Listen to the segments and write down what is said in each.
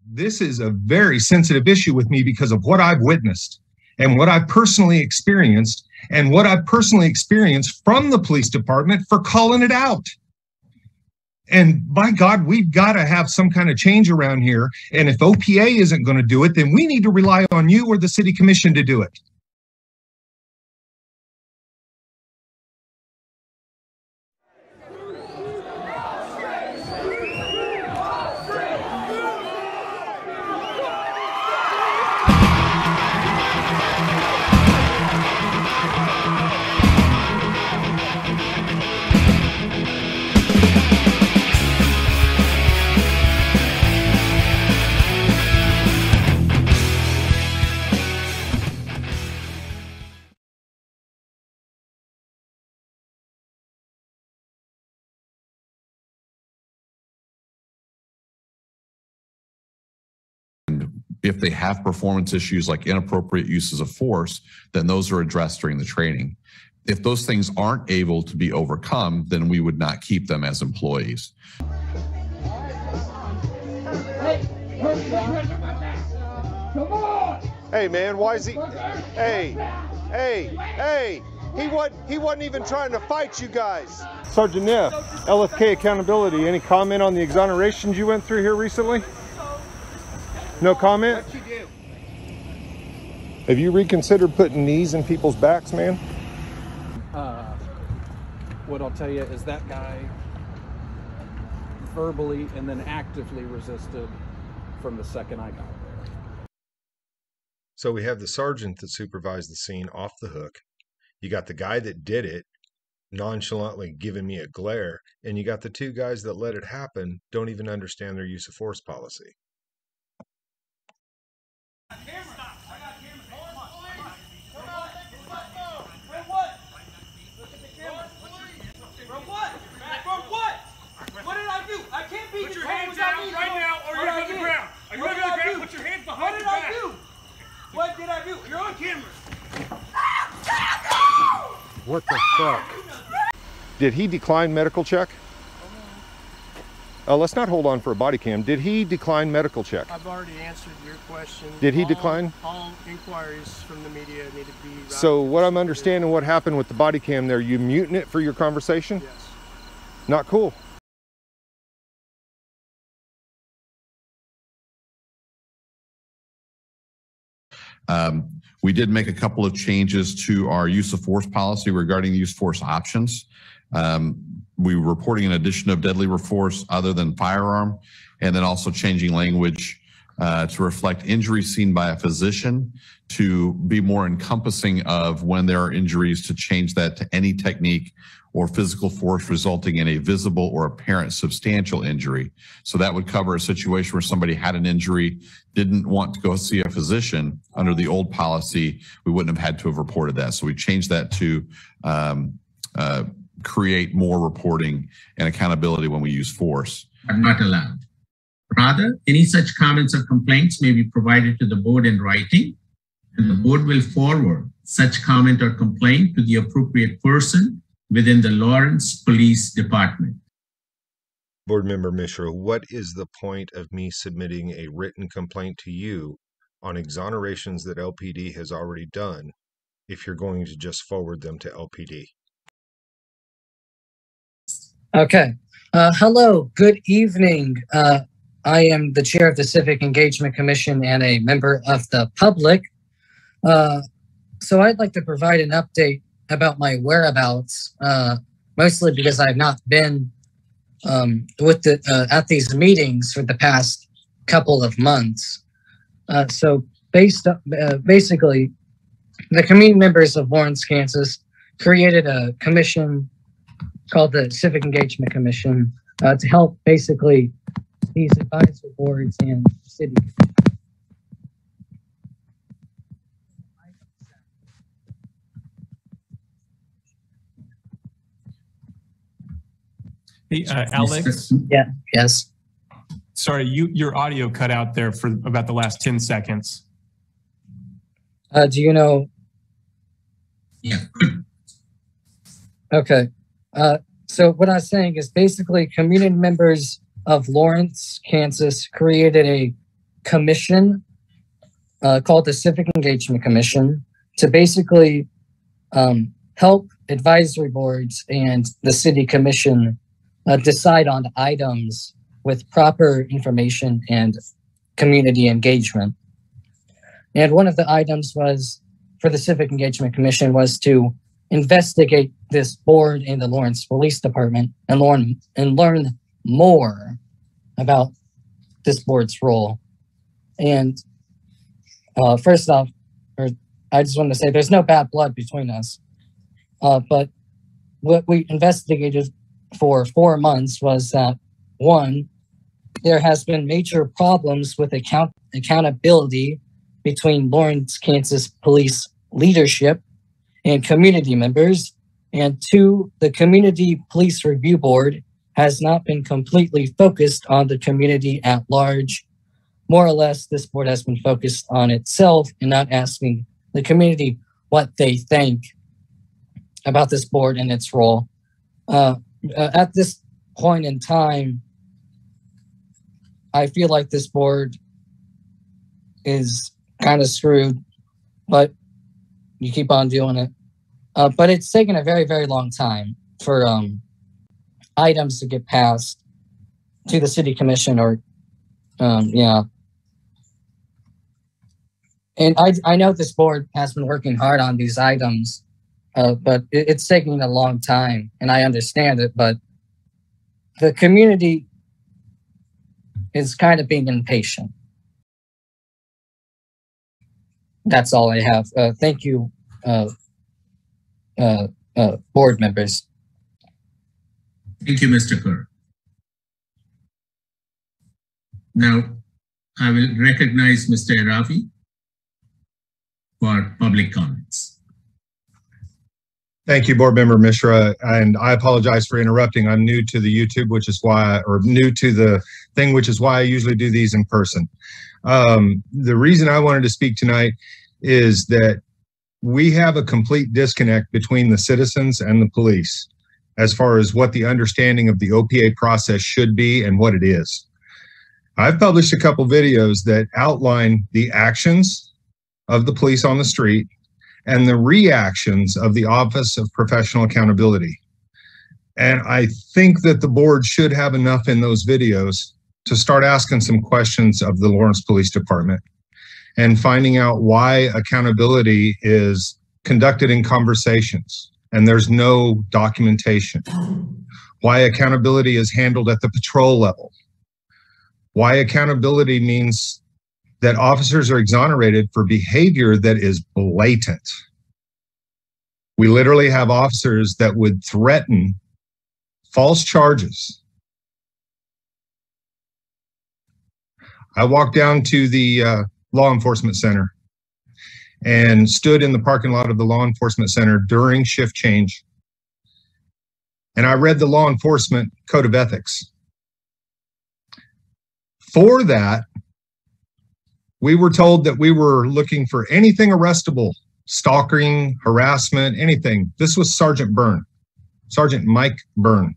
This is a very sensitive issue with me because of what I've witnessed and what I've personally experienced and what I've personally experienced from the police department for calling it out. And by God, we've got to have some kind of change around here. And if OPA isn't going to do it, then we need to rely on you or the city commission to do it. If they have performance issues like inappropriate uses of force, then those are addressed during the training. If those things aren't able to be overcome, then we would not keep them as employees. Hey man, why is he? Hey! He wasn't even trying to fight you guys. Sergeant Neff, LFK accountability. Any comment on the exonerations you went through here recently? No comment? What you do? Have you reconsidered putting knees in people's backs, man? What I'll tell you is that guy verbally and then actively resisted from the second I got there. So we have the sergeant that supervised the scene off the hook. You got the guy that did it nonchalantly giving me a glare, and you got the two guys that let it happen don't even understand their use of force policy. Put your hands down right now, or you're on the ground. Are you on the ground? Put your hands behind your back. What did I do? You're on camera. What the fuck? Did he decline medical check? Let's not hold on for a body cam. Did he decline medical check? I've already answered your question. Did he decline? All inquiries from the media need to be... So what I'm understanding what happened with the body cam there, you muting it for your conversation? Yes. Not cool. We did make a couple of changes to our use of force policy regarding use of force options. We were reporting an addition of deadly force other than firearm, and then also changing language to reflect injuries seen by a physician to be more encompassing of when there are injuries, to change that to any technique or physical force resulting in a visible or apparent substantial injury. So that would cover a situation where somebody had an injury, didn't want to go see a physician. Under the old policy, we wouldn't have had to have reported that. So we changed that to create more reporting and accountability when we use force. Are not allowed. Rather, any such comments or complaints may be provided to the board in writing, and the board will forward such comment or complaint to the appropriate person within the Lawrence Police Department. Board Member Mishra, what is the point of me submitting a written complaint to you on exonerations that LPD has already done if you're going to just forward them to LPD? Okay. Hello, good evening. I am the chair of the Civic Engagement Commission and a member of the public. So I'd like to provide an update about my whereabouts, mostly because I've not been at these meetings for the past couple of months. So basically, the community members of Lawrence, Kansas created a commission called the Civic Engagement Commission to help basically these advisory boards and city. Hey, Alex. Yeah. Yes. Sorry, your audio cut out there for about the last 10 seconds. Do you know? Yeah. Okay. So what I was saying is basically community members of Lawrence, Kansas created a commission called the Civic Engagement Commission to basically help advisory boards and the city commission decide on items with proper information and community engagement. And one of the items was for the Civic Engagement Commission was to investigate this board in the Lawrence Police Department and learn more about this board's role. And first off, I just want to say there's no bad blood between us. But what we investigated for 4 months was that, one, there has been major problems with accountability between Lawrence, Kansas police leadership and community members. And two, the Community Police Review Board has not been completely focused on the community at large. More or less, this board has been focused on itself and not asking the community what they think about this board and its role. At this point in time, I feel like this board is kind of screwed, but you keep on doing it. But it's taken a very, very long time for items to get passed to the city commission or, yeah. And I know this board has been working hard on these items, but it's taking a long time, and I understand it, but the community is kind of being impatient. That's all I have. Thank you, board members. Thank you, Mr. Kerr. Now, I will recognize Mr. Aravi for public comments. Thank you, Board Member Mishra, and I apologize for interrupting. I'm new to the YouTube, which is why, or new to the thing, which is why I usually do these in person. The reason I wanted to speak tonight is that we have a complete disconnect between the citizens and the police as far as what the understanding of the OPA process should be and what it is. I've published a couple videos that outline the actions of the police on the street and the reactions of the Office of Professional Accountability. And I think that the board should have enough in those videos to start asking some questions of the Lawrence Police Department and finding out why accountability is conducted in conversations and there's no documentation. Why accountability is handled at the patrol level. Why accountability means that officers are exonerated for behavior that is blatant. We literally have officers that would threaten false charges. I walked down to the law enforcement center and stood in the parking lot of the law enforcement center during shift change. And I read the law enforcement code of ethics. For that, we were told that we were looking for anything arrestable, stalking, harassment, anything. This was Sergeant Byrne, Sergeant Mike Byrne.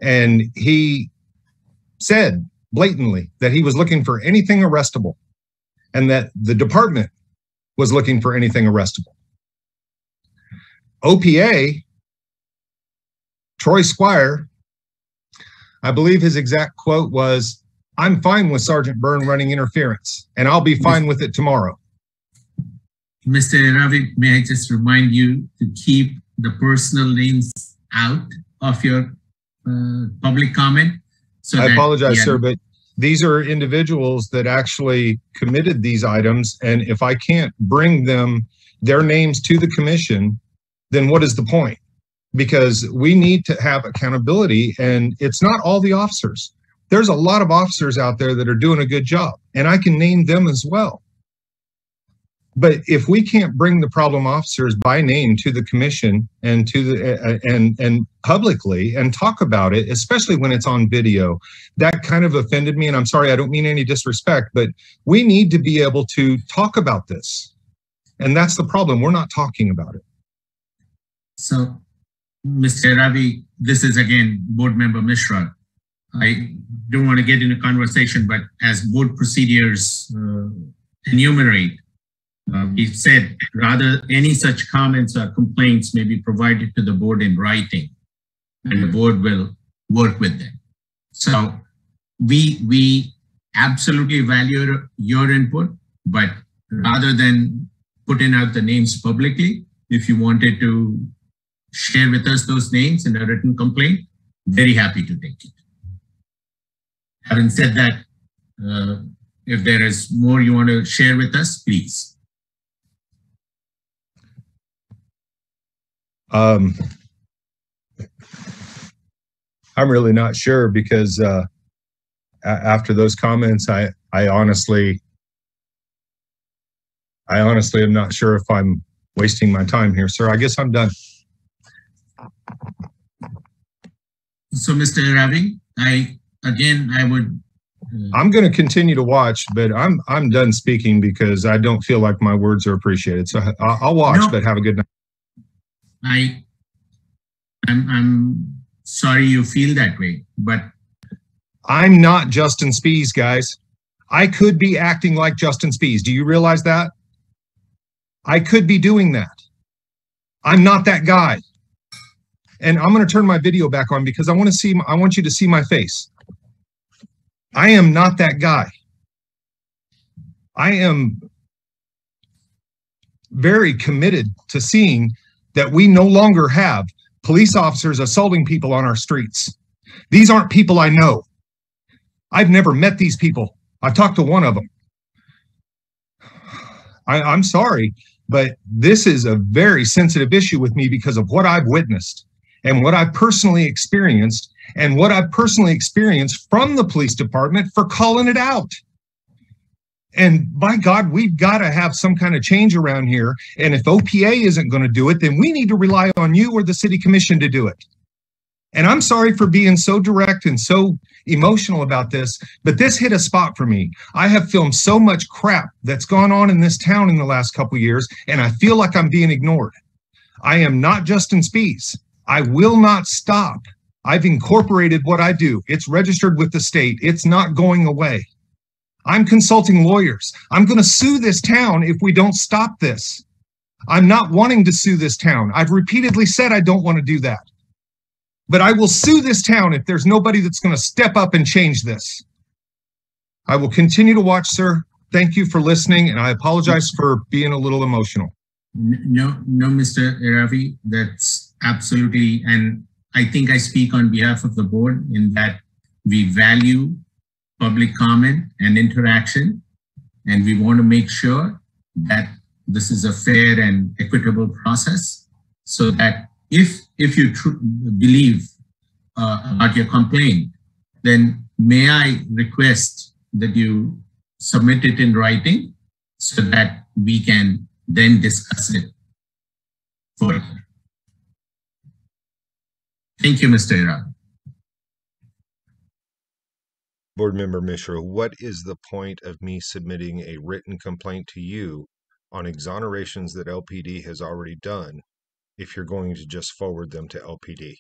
And he said blatantly that he was looking for anything arrestable and that the department was looking for anything arrestable. OPA, Troy Squire, I believe his exact quote was, "I'm fine with Sergeant Byrne running interference, and I'll be fine with it tomorrow." Mr. Ravi, may I just remind you to keep the personal names out of your public comment? So I apologize, sir, but these are individuals that actually committed these items, and if I can't bring them, their names to the commission, then what is the point? Because we need to have accountability, and it's not all the officers. There's a lot of officers out there that are doing a good job, and I can name them as well. But if we can't bring the problem officers by name to the commission and to the and publicly and talk about it, especially when it's on video, that kind of offended me. And I'm sorry, I don't mean any disrespect, but we need to be able to talk about this. And that's the problem. We're not talking about it. So, Mr. Ravi, this is again Board Member Mishra. I don't want to get in a conversation, but as board procedures enumerate, we said rather any such comments or complaints may be provided to the board in writing, and the board will work with them. So we absolutely value your input, but rather than putting out the names publicly, if you wanted to share with us those names in a written complaint, very happy to take it. Having said that, if there is more you want to share with us, please. I'm really not sure because after those comments, I honestly am not sure if I'm wasting my time here, sir. I guess I'm done. So, Mr. Ravi, I would. I'm going to continue to watch, but I'm done speaking because I don't feel like my words are appreciated. So I'll watch, but have a good night. I'm sorry you feel that way, but I'm not Justin Spies, guys. I could be acting like Justin Spies. Do you realize that? I could be doing that. I'm not that guy. And I'm going to turn my video back on because I want you to see my face. I am not that guy. I am very committed to seeing that we no longer have police officers assaulting people on our streets. These aren't people I know. I've never met these people. I've talked to one of them. I'm sorry, but this is a very sensitive issue with me because of what I've witnessed and what I've personally experienced and what I've personally experienced from the police department for calling it out. And by God, we've got to have some kind of change around here. And if OPA isn't going to do it, then we need to rely on you or the city commission to do it. And I'm sorry for being so direct and so emotional about this, but this hit a spot for me. I have filmed so much crap that's gone on in this town in the last couple of years, and I feel like I'm being ignored. I am not Justin Spies. I will not stop. I've incorporated what I do. It's registered with the state. It's not going away. I'm consulting lawyers. I'm going to sue this town if we don't stop this. I'm not wanting to sue this town. I've repeatedly said I don't want to do that. But I will sue this town if there's nobody that's going to step up and change this. I will continue to watch, sir. Thank you for listening, and I apologize for being a little emotional. No, Mr. Ravi, that's absolutely, and I think I speak on behalf of the board in that we value public comment and interaction, and we want to make sure that this is a fair and equitable process so that if you believe about your complaint, then may I request that you submit it in writing so that we can then discuss it further. Thank you, Mr. Iran. Board Member Mishra, what is the point of me submitting a written complaint to you on exonerations that LPD has already done if you're going to just forward them to LPD?